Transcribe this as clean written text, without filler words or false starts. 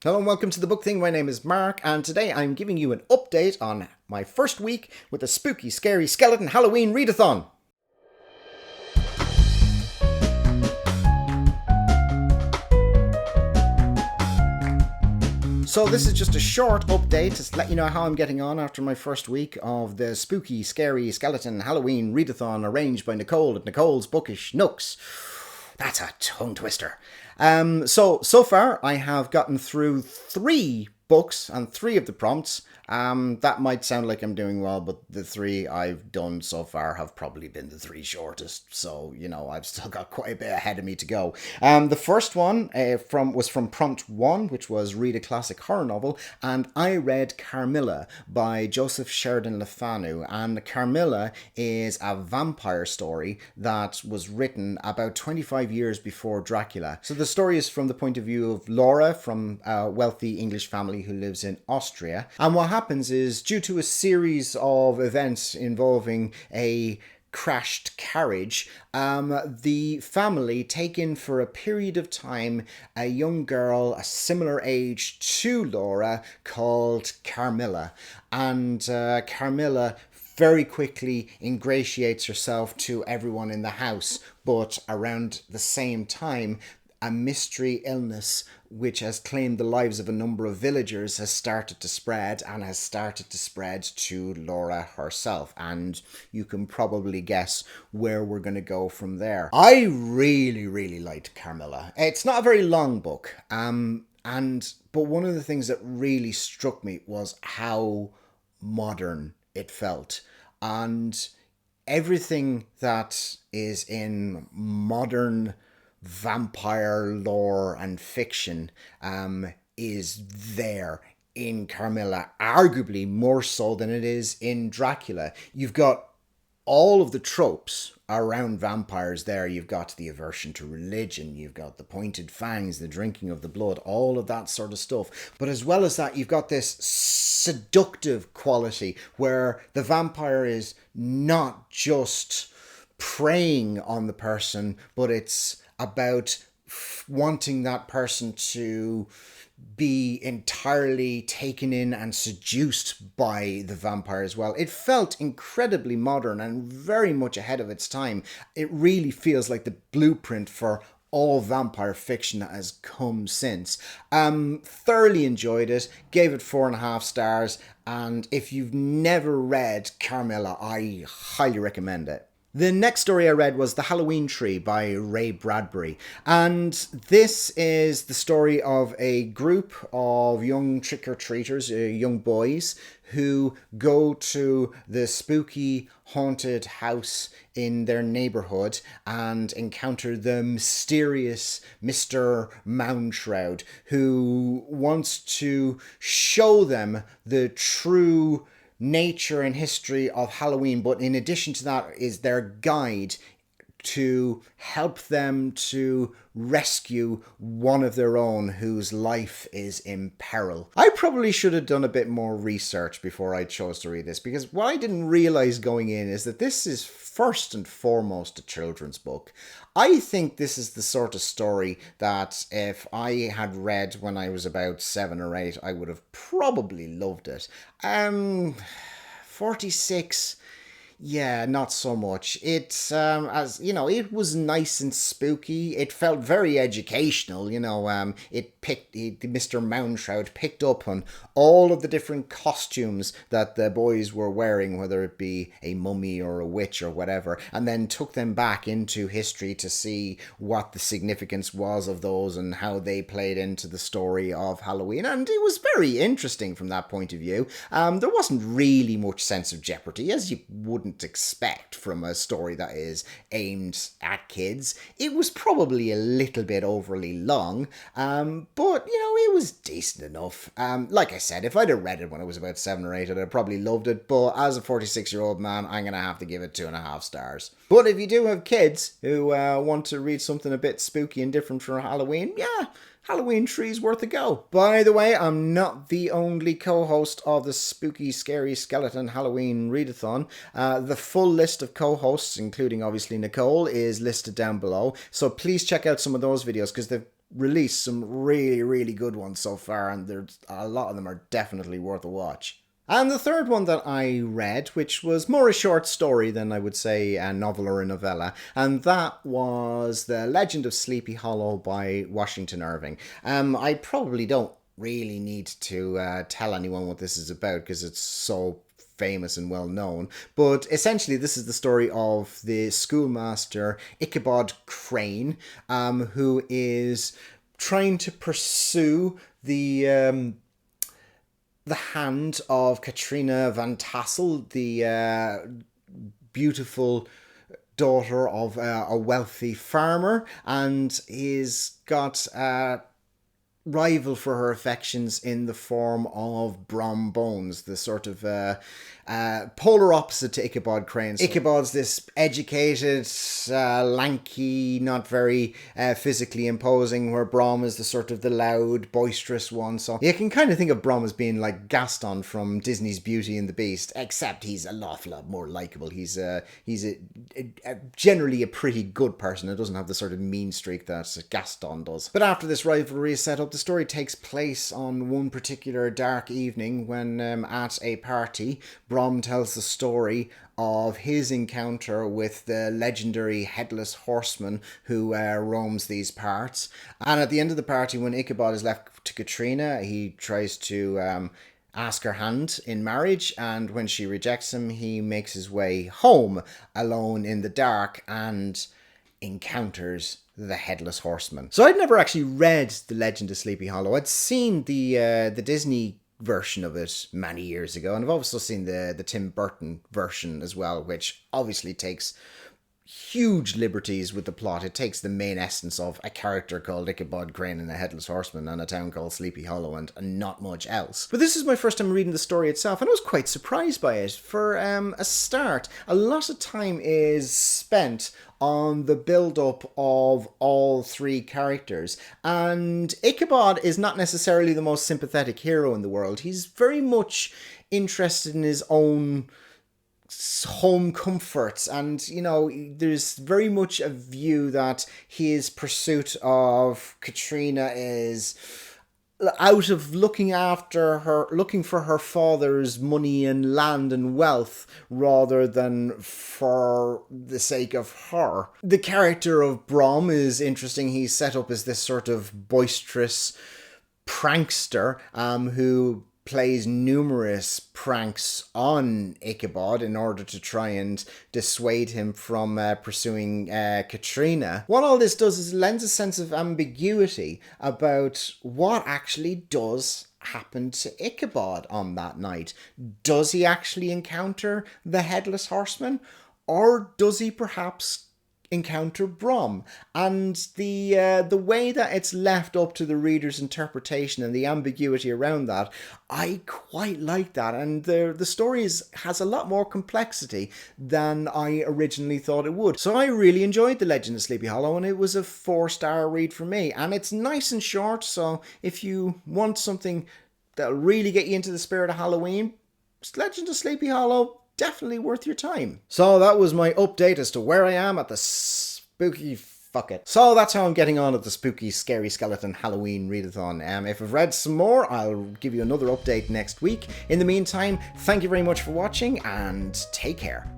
Hello and welcome to the Book Thing. My name is Mark, and today I'm giving you an update on my first week with the Spooky Scary Skeleton Halloween Readathon. So this is just a short update to let you know how I'm getting on after my first week of the Spooky Scary Skeleton Halloween Readathon, arranged by Nicole at Nicole's Bookish Nooks. That's a tongue twister. So far I have gotten through 3 books and 3 of the prompts. That might sound like I'm doing well, but the 3 I've done so far have probably been the 3 shortest. So, you know, I've still got quite a bit ahead of me to go. The first one was from prompt 1, which was read a classic horror novel, and I read Carmilla by Joseph Sheridan Fanu. And Carmilla is a vampire story that was written about 25 years before Dracula. So the story is from the point of view of Laura, from a wealthy English family who lives in Austria. And what happens is, due to a series of events involving a crashed carriage, the family take in for a period of time a young girl a similar age to Laura called Carmilla. And Carmilla very quickly ingratiates herself to everyone in the house, but around the same time, a mystery illness which has claimed the lives of a number of villagers has started to spread, and has started to spread to Laura herself. And you can probably guess where we're going to go from there. I really liked Carmilla. It's not a very long book, but one of the things that really struck me was how modern it felt. And everything that is in modern vampire lore and fiction is there in Carmilla, arguably more so than it is in Dracula. You've got all of the tropes around vampires there. You've got the aversion to religion, you've got the pointed fangs, the drinking of the blood, all of that sort of stuff. But as well as that, you've got this seductive quality where the vampire is not just preying on the person, but it's about wanting that person to be entirely taken in and seduced by the vampire as well. It felt incredibly modern and very much ahead of its time. It really feels like the blueprint for all vampire fiction that has come since. Thoroughly enjoyed it, gave it 4.5 stars, and if you've never read Carmilla, I highly recommend it. The next story I read was The Halloween Tree by Ray Bradbury. And this is the story of a group of young trick-or-treaters, young boys, who go to the spooky haunted house in their neighborhood and encounter the mysterious Mr. Moundshroud, who wants to show them the true nature and history of Halloween, but in addition to that is their guide to help them to rescue one of their own whose life is in peril. I probably should have done a bit more research before I chose to read this, because what I didn't realize going in is that this is first and foremost a children's book. I think this is the sort of story that if I had read when I was about 7 or 8, I would have probably loved it. 46... yeah, not so much. It's, as you know, it was nice and spooky. It felt very educational, you know. Mr. Moundshroud picked up on all of the different costumes that the boys were wearing, whether it be a mummy or a witch or whatever, and then took them back into history to see what the significance was of those and how they played into the story of Halloween. And it was very interesting from that point of view. There wasn't really much sense of jeopardy, as you wouldn't expect from a story that is aimed at kids. It was probably a little bit overly long, but you know, it was decent enough. Like I said, if I'd have read it when I was about 7 or 8, I'd have probably loved it, but as a 46-year-old man, I'm gonna have to give it 2.5 stars. But if you do have kids who want to read something a bit spooky and different for Halloween, yeah, Halloween Tree's worth a go. By the way, I'm not the only co-host of the Spooky Scary Skeleton Halloween Readathon. The full list of co-hosts, including obviously Nicole, is listed down below. So please check out some of those videos, because they've released some really, really good ones so far, and there's a lot of them are definitely worth a watch. And the third one that I read, which was more a short story than I would say a novel or a novella, and that was The Legend of Sleepy Hollow by Washington Irving. I probably don't really need to tell anyone what this is about because it's so famous and well known, but essentially this is the story of the schoolmaster Ichabod Crane, who is trying to pursue the hand of Katrina Van Tassel, the beautiful daughter of a wealthy farmer, and he's got a rival for her affections in the form of Brom Bones, the sort of polar opposite to Ichabod Crane. So Ichabod's this educated, lanky, not very physically imposing, where Brom is the sort of the loud, boisterous one. So you can kind of think of Brom as being like Gaston from Disney's Beauty and the Beast, except he's an awful lot more likable. He's generally a pretty good person. It doesn't have the sort of mean streak that Gaston does. But after this rivalry is set up, the story takes place on one particular dark evening when at a party, Brom tells the story of his encounter with the legendary Headless Horseman who roams these parts. And at the end of the party, when Ichabod is left to Katrina, he tries to ask her hand in marriage, and when she rejects him, he makes his way home alone in the dark and encounters the Headless Horseman. So I'd never actually read The Legend of Sleepy Hollow. I'd seen the Disney version of it many years ago, and I've also seen the Tim Burton version as well, which obviously takes huge liberties with the plot. It takes the main essence of a character called Ichabod Crane and a Headless Horseman and a town called Sleepy Hollow and not much else. But this is my first time reading the story itself, and I was quite surprised by it. For a start, a lot of time is spent on the build-up of all three characters, and Ichabod is not necessarily the most sympathetic hero in the world. He's very much interested in his own home comforts, and there's very much a view that his pursuit of Katrina is out of looking for her father's money and land and wealth rather than for the sake of her. The character of Brom is interesting. He's set up as this sort of boisterous prankster who plays numerous pranks on Ichabod in order to try and dissuade him from pursuing Katrina. What all this does is lends a sense of ambiguity about what actually does happen to Ichabod on that night. Does he actually encounter the Headless Horseman, or does he perhaps encounter Brom? And the way that it's left up to the reader's interpretation and the ambiguity around that, I quite like that. And the story has a lot more complexity than I originally thought it would. So I really enjoyed The Legend of Sleepy Hollow, and it was a 4-star read for me. And it's nice and short, so if you want something that'll really get you into the spirit of Halloween, Legend of Sleepy Hollow, definitely worth your time. So that was my update as to where I am at the spooky fuck it. So that's how I'm getting on at the Spooky Scary Skeleton Halloween Readathon. If I've read some more, I'll give you another update next week. In the meantime, thank you very much for watching, and take care.